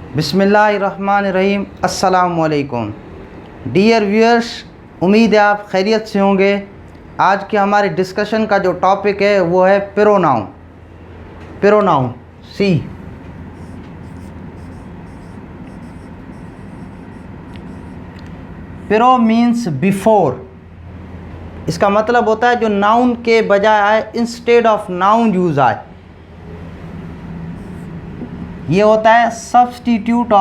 बिस्मिल्लाहिर्रहमानिर्रहीम। अस्सलामुअलैकुम dear viewers, उम्मीद है आप खैरियत से होंगे। आज के हमारे डिस्कशन का जो टॉपिक है वो है प्रोनाउन। प्रोनाउन सी प्रो मीन्स बिफोर। इसका मतलब होता है जो नाउन के बजाय आए, इंस्टेड ऑफ नाउन यूज आए। ये होता है सब्स्टिट्यूट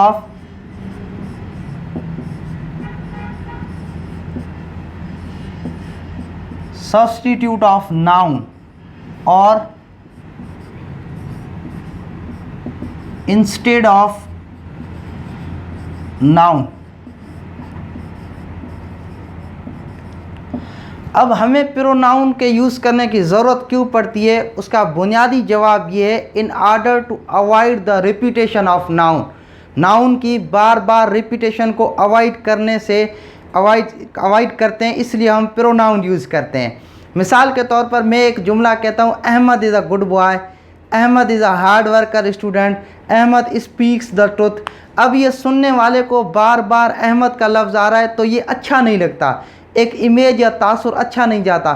ऑफ नाउन और इंस्टेड ऑफ नाउन। अब हमें प्रोनाउन के यूज़ करने की ज़रूरत क्यों पड़ती है, उसका बुनियादी जवाब ये है, in order to avoid the repetition of noun. Noun की बार बार रिपीटेशन को अवॉइड करने से अवॉइड करते हैं, इसलिए हम प्रोनाउन यूज़ करते हैं। मिसाल के तौर पर मैं एक जुमला कहता हूँ, Ahmad is a good boy, Ahmad is a hard worker student, Ahmad speaks the truth. अब ये सुनने वाले को बार बार अहमद का लफ्ज़ आ रहा है तो ये अच्छा नहीं लगता, एक इमेज या तासुर अच्छा नहीं जाता।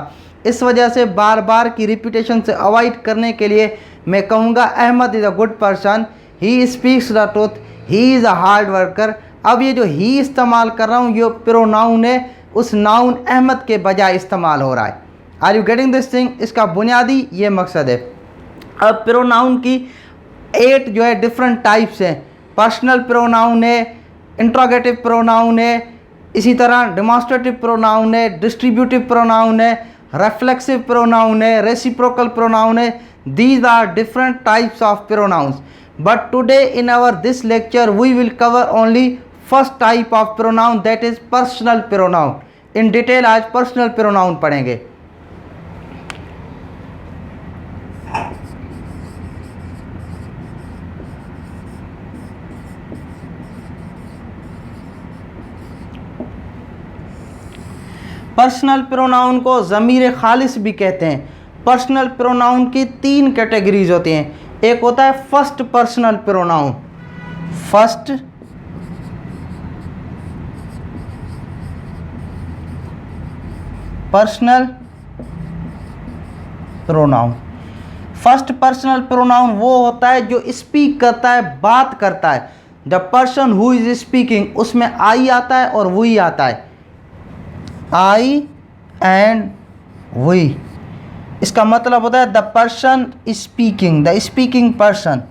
इस वजह से बार बार की रिपीटेशन से अवॉइड करने के लिए मैं कहूँगा Ahmad is a good person, he speaks the truth, he is a hard worker. अब ये जो ही इस्तेमाल कर रहा हूँ ये प्रोनाउन है, उस नाउन अहमद के बजाय इस्तेमाल हो रहा है। Are you getting this thing? इसका बुनियादी ये मकसद है। अब प्रोनाउन की 8 जो है डिफरेंट टाइप्स हैं। पर्सनल प्रोनाउन है, इंट्रोगेटिव प्रोनाउन है, इसी तरह डिमॉन्स्ट्रेटिव प्रोनाउन है, डिस्ट्रीब्यूटिव प्रोनाउन है, रिफ्लेक्सिव प्रोनाउन है, रेसिप्रोकल प्रोनाउन है। These are different types of pronouns, but today in our this lecture we will cover only first type of pronoun, that is personal pronoun. In detail आज personal pronoun पढ़ेंगे। Personal pronoun को ज़मीर खालिस भी कहते हैं। Personal pronoun की 3 categories होती हैं। एक होता है first personal pronoun, first personal pronoun. First personal pronoun वो होता है जो स्पीक करता है, बात करता है। The person who is speaking, उसमें आई आता है और वी आता है, आई एंड वी। इसका मतलब होता है the person speaking, the speaking person.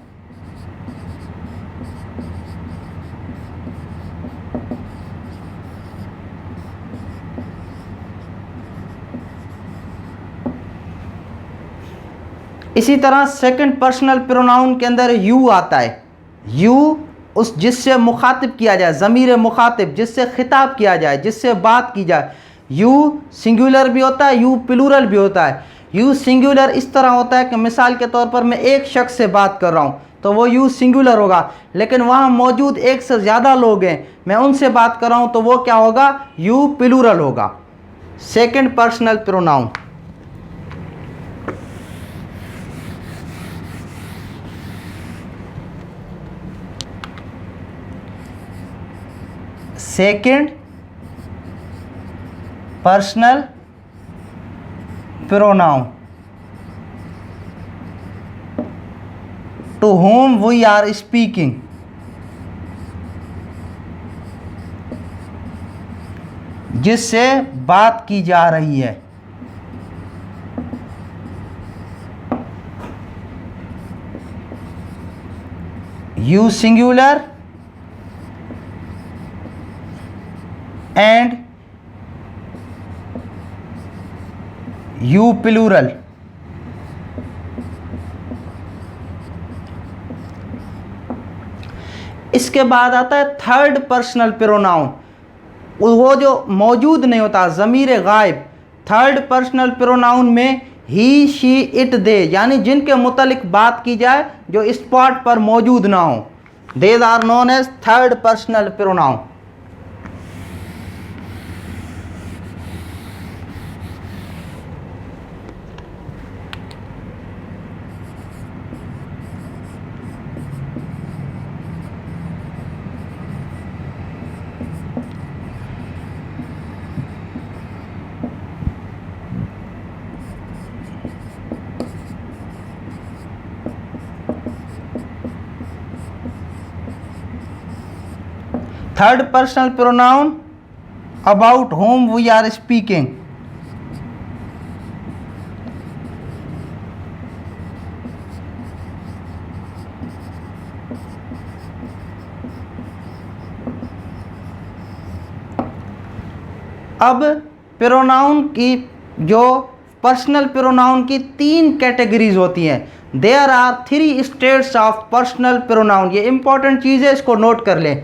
इसी तरह सेकंड पर्सनल प्रोनाउन के अंदर यू आता है। यू उस जिससे मुखातिब किया जाए, ज़मीर मुखातिब, जिससे खिताब किया जाए, जिससे बात की जाए। यू सिंगुलर भी होता है, यू प्लूरल भी होता है। यू सिंगुलर इस तरह होता है कि मिसाल के तौर पर मैं एक शख्स से बात कर रहा हूँ तो वो यू सिंगुलर होगा, लेकिन वहाँ मौजूद एक से ज़्यादा लोग हैं, मैं उनसे बात कर रहा हूँ तो वो क्या होगा? यू प्लूरल होगा। Second personal pronoun. Second personal pronoun, to whom we are speaking, जिससे बात की जा रही है। You singular and you plural. इसके बाद आता है थर्ड पर्सनल प्रोनाउन, वो जो मौजूद नहीं होता, ज़मीर गायब। थर्ड पर्सनल प्रोनाउन में ही, शी, इट, दे, यानी जिनके मुतालिक बात की जाए जो स्पॉट पर मौजूद ना हो, these are known as third personal pronoun. Third personal pronoun about whom we are speaking. अब प्रोनाउन की जो पर्सनल प्रोनाउन की 3 कैटेगरीज होती हैं। There are 3 states of personal pronoun. ये इंपॉर्टेंट चीज़ है, इसको नोट कर लें।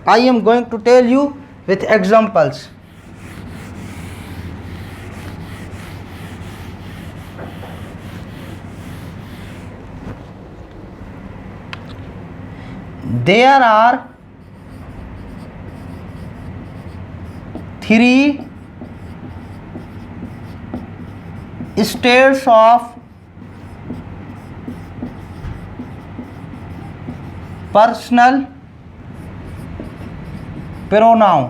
I am going to tell you with examples. There are 3 states of personal pronoun.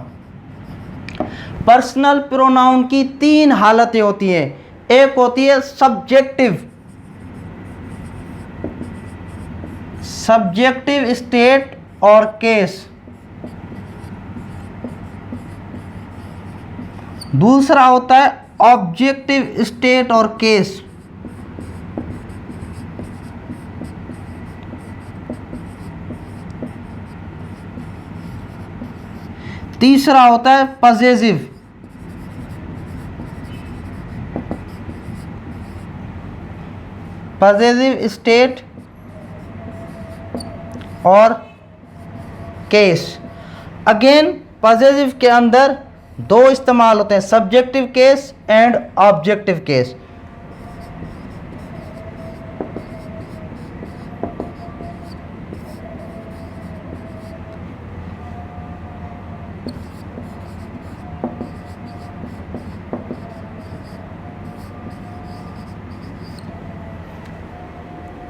Personal pronoun की 3 हालतें होती हैं। एक होती है सब्जेक्टिव स्टेट और केस। दूसरा होता है ऑब्जेक्टिव स्टेट और केस। तीसरा होता है पजेसिव स्टेट और केस। अगेन पजेसिव के अंदर 2 इस्तेमाल होते हैं, subjective case and objective case.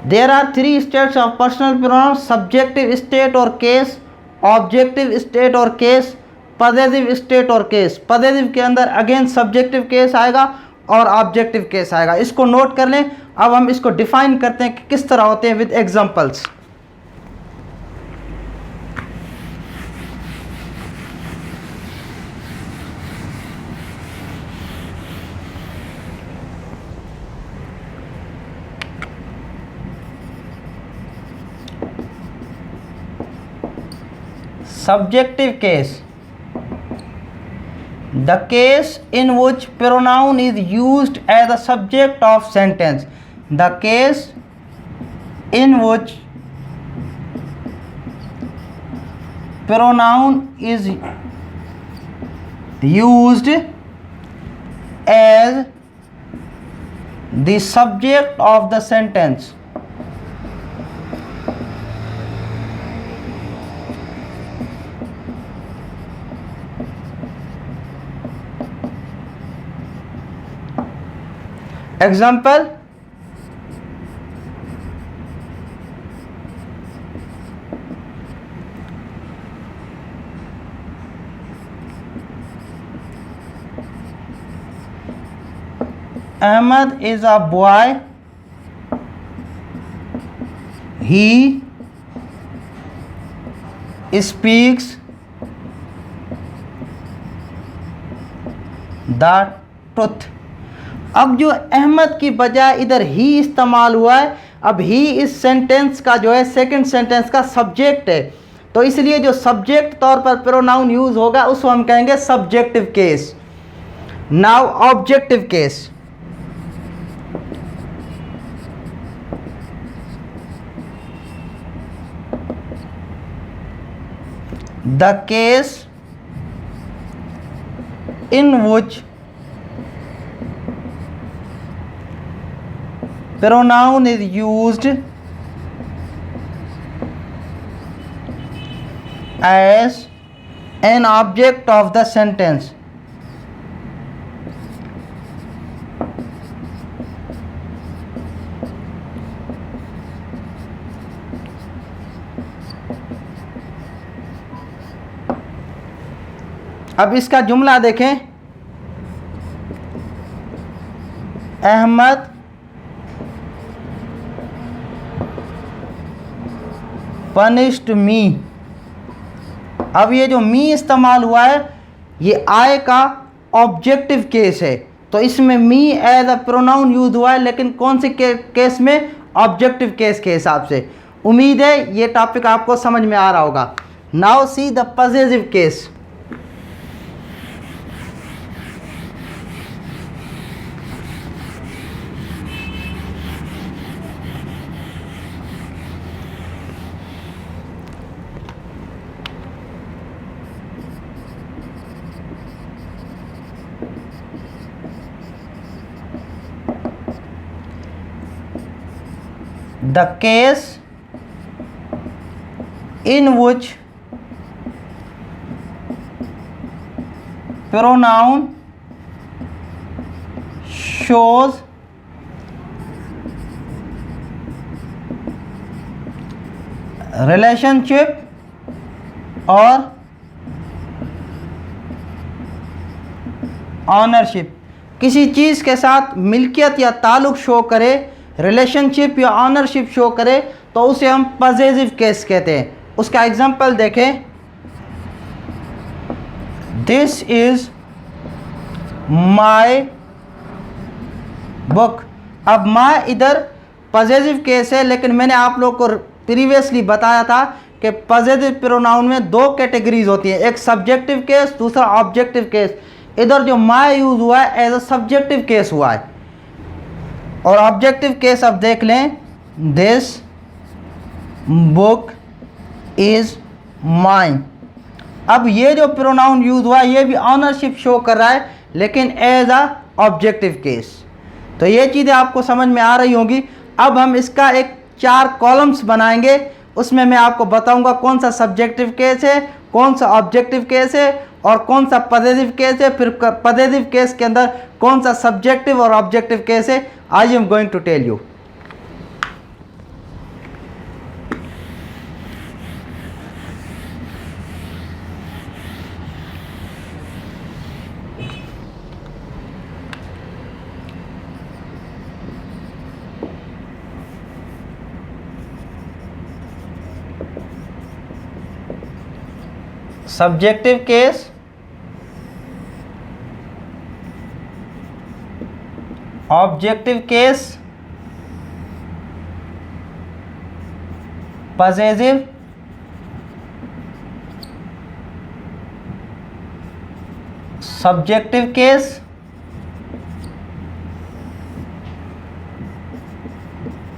There are 3 states of personal pronoun, subjective state और केस, ऑब्जेक्टिव स्टेट और केस, पजेसिव स्टेट और केस। पजेसिव के अंदर अगेन सब्जेक्टिव केस आएगा और ऑब्जेक्टिव केस आएगा। इसको नोट कर लें। अब हम इसको डिफाइन करते हैं कि किस तरह होते हैं with examples. Subjective case, the case in which pronoun is used as a subject of sentence. The case in which pronoun is used as the subject of the sentence. Example, Ahmed is a boy. He speaks the truth. अब जो अहमद की बजाय इधर ही इस्तेमाल हुआ है। अब ही इस सेंटेंस का जो है सेकंड सेंटेंस का सब्जेक्ट है, तो इसलिए जो सब्जेक्ट तौर पर प्रोनाउन यूज होगा उसको हम कहेंगे subjective case. Now objective case, the case in which pronoun is used as an object of the sentence. अब इसका जुमला देखें, अहमद punished me अब ये जो मी इस्तेमाल हुआ है ये आई का ऑब्जेक्टिव केस है, तो इसमें me as a pronoun use हुआ है, लेकिन कौन से केस में? ऑब्जेक्टिव केस के हिसाब से। उम्मीद है ये टॉपिक आपको समझ में आ रहा होगा। Now see the possessive case. The case in which pronoun shows relationship और ऑनरशिप, किसी चीज़ के साथ मिल्कियत या ताल्लुक़ शो करे, रिलेशनशिप या ऑनरशिप शो करे, तो उसे हम पॉसेसिव केस कहते हैं। उसका एग्जांपल देखें, दिस इज माय बुक। अब माय इधर पॉसेसिव केस है, लेकिन मैंने आप लोग को प्रीवियसली बताया था कि पॉसेसिव प्रोनाउन में दो कैटेगरीज होती हैं, एक सब्जेक्टिव केस, दूसरा ऑब्जेक्टिव केस। इधर जो माय यूज हुआ है एज अ सब्जेक्टिव केस हुआ है, और ऑब्जेक्टिव केस अब देख लें, दिस बुक इज माइन। अब ये जो प्रोनाउन यूज हुआ है ये भी ऑनरशिप शो कर रहा है, लेकिन एज अ ऑब्जेक्टिव केस। तो ये चीज़ें आपको समझ में आ रही होंगी। अब हम इसका एक 4 कॉलम्स बनाएंगे, उसमें मैं आपको बताऊंगा कौन सा सब्जेक्टिव केस है, कौन सा ऑब्जेक्टिव केस है और कौन सा पॉसेसिव केस है, फिर पॉसेसिव केस के अंदर कौन सा सब्जेक्टिव और ऑब्जेक्टिव केस है। I am going to tell you. Subjective case, objective case, possessive, subjective case,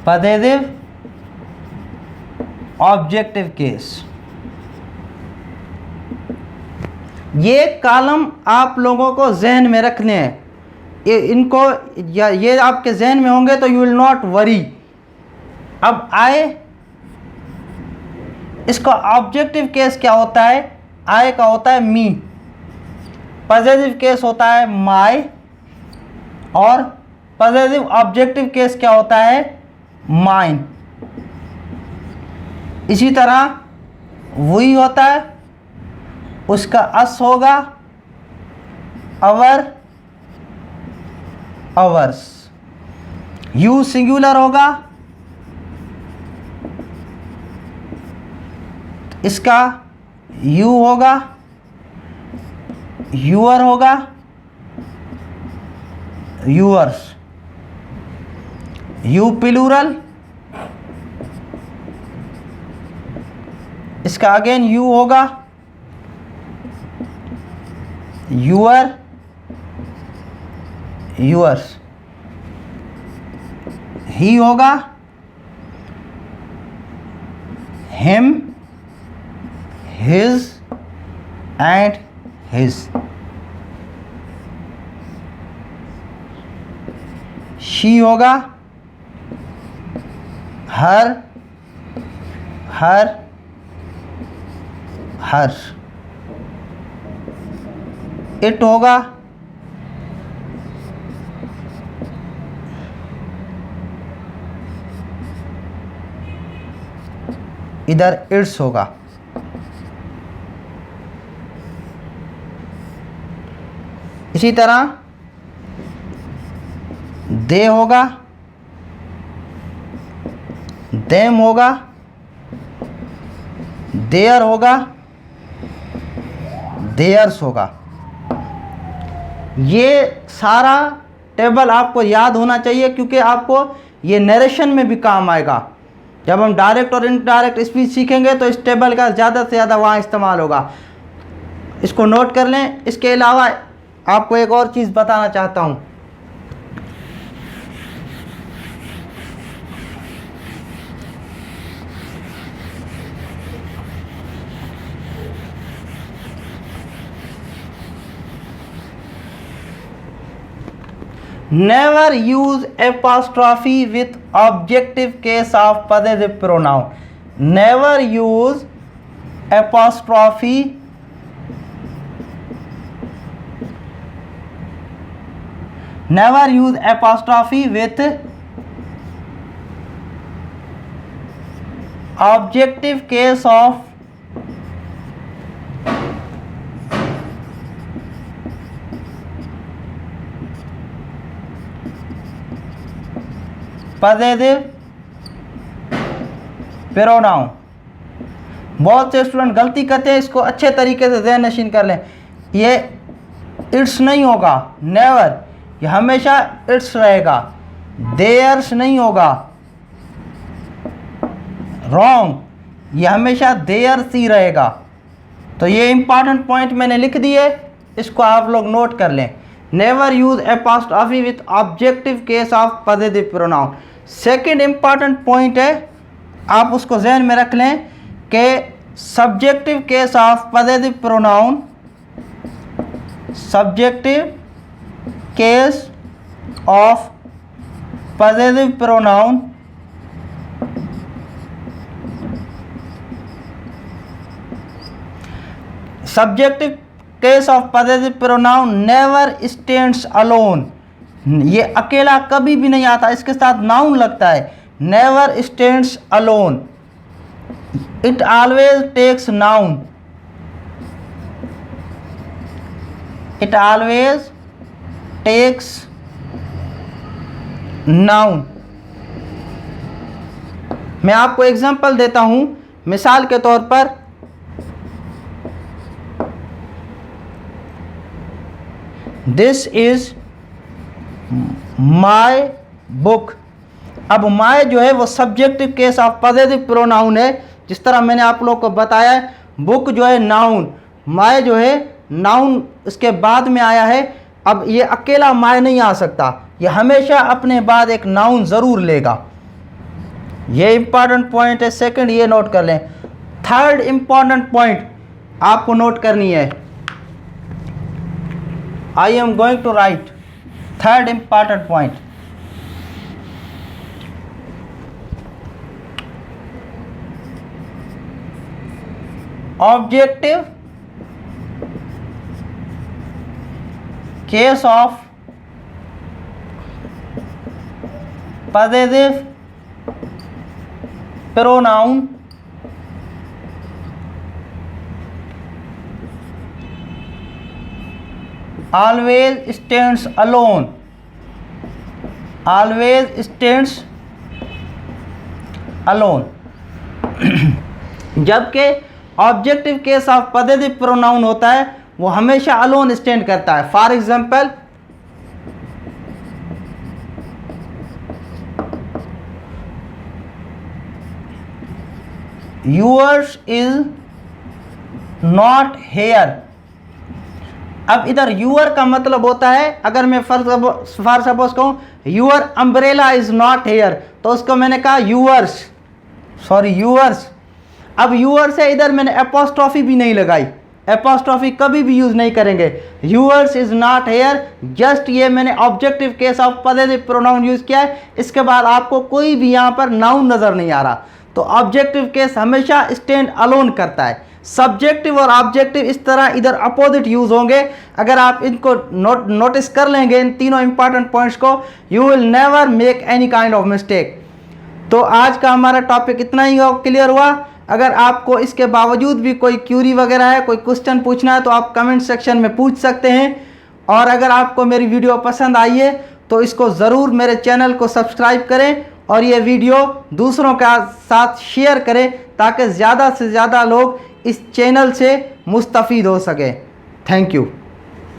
possessive, objective case. ये कॉलम आप लोगों को जहन में रखने हैं, इनको ये आपके जहन में होंगे तो यू विल नॉट वरी। अब आए, इसका ऑब्जेक्टिव केस क्या होता है? आए का होता है मी, पॉसेसिव केस होता है माय, और पॉसेसिव ऑब्जेक्टिव केस क्या होता है? माइन। इसी तरह वही होता है, उसका अस होगा अवर, अवर्स। यू सिंगुलर होगा, इसका यू होगा, यूअर होगा, यूअर्स। यू प्लूरल, इसका अगेन यू होगा, यूअर, यूअर्स। ही होगा him, his and his. She होगा हर, हर, हर। इट होगा इधर इट्स होगा। इसी तरह दे होगा, देम होगा, देयर होगा, देयर्स होगा। ये सारा टेबल आपको याद होना चाहिए, क्योंकि आपको ये नरेशन में भी काम आएगा। जब हम डायरेक्ट और इनडायरेक्ट स्पीच सीखेंगे तो इस टेबल का ज़्यादा से ज़्यादा वहाँ इस्तेमाल होगा। इसको नोट कर लें। इसके अलावा आपको एक और चीज़ बताना चाहता हूँ। Never use apostrophe with objective case of possessive pronoun. Never use apostrophe with objective case of possessive pronoun। बहुत से स्टूडेंट गलती करते हैं, इसको अच्छे तरीके से ज़हन नशीन कर लें। ये इट्स नहीं होगा, नेवर, ये हमेशा इट्स रहेगा। देयर्स नहीं होगा, रॉन्ग, ये हमेशा देयर्स ही रहेगा। तो ये इंपॉर्टेंट पॉइंट मैंने लिख दिए, इसको आप लोग नोट कर लें। Never use apostrophe with objective case of positive pronoun. Second important point है, आप उसको जहन में रख लें कि subjective case of positive pronoun, subjective case of positive pronoun subjective case of positive pronoun never stands alone. ये अकेला कभी भी नहीं आता, इसके साथ नाउन लगता है। Never stands alone, it always takes noun, it always takes noun. मैं आपको एग्जांपल देता हूं। मिसाल के तौर पर दिस इज माई बुक। अब माई जो है वो subjective case of positive pronoun है। जिस तरह मैंने आप लोग को बताया, बुक जो है नाउन, माई जो है नाउन इसके बाद में आया है। अब ये अकेला माई नहीं आ सकता, ये हमेशा अपने बाद एक नाउन ज़रूर लेगा। ये इंपॉर्टेंट पॉइंट है। सेकंड ये नोट कर लें। थर्ड इंपॉर्टेंट पॉइंट आपको नोट करनी है। I am going to write third important point. Objective case of possessive pronoun always stands alone, always stands alone। जबकि objective case of positive pronoun होता है वो हमेशा अलोन स्टैंड करता है। For example, yours is not here। अब इधर your का मतलब होता है, अगर मैं फॉर सपोज कहूँ your umbrella is not here, तो उसको मैंने कहा यूअर्स, सॉरी यूअर्स। अब यूअर से इधर मैंने एपोस्ट्रॉफी भी नहीं लगाई, एपोस्ट्रॉफी कभी भी यूज़ नहीं करेंगे। Yours is not here, just ये मैंने objective case of positive pronoun use किया है। इसके बाद आपको कोई भी यहाँ पर नाउन नज़र नहीं आ रहा। तो ऑब्जेक्टिव केस हमेशा स्टैंड अलोन करता है। सब्जेक्टिव और ऑब्जेक्टिव इस तरह इधर अपोजिट यूज होंगे। अगर आप इनको नोटिस कर लेंगे इन तीनों इंपॉर्टेंट पॉइंट्स को, you will never make any kind of mistake. तो आज का हमारा टॉपिक इतना ही क्लियर हुआ। अगर आपको इसके बावजूद भी कोई क्यूरी वगैरह है, कोई क्वेश्चन पूछना है, तो आप कमेंट सेक्शन में पूछ सकते हैं। और अगर आपको मेरी वीडियो पसंद आई है तो इसको ज़रूर मेरे चैनल को सब्सक्राइब करें और ये वीडियो दूसरों के साथ शेयर करें ताकि ज़्यादा से ज़्यादा लोग इस चैनल से मुस्तफ़ीद हो सकें। Thank you.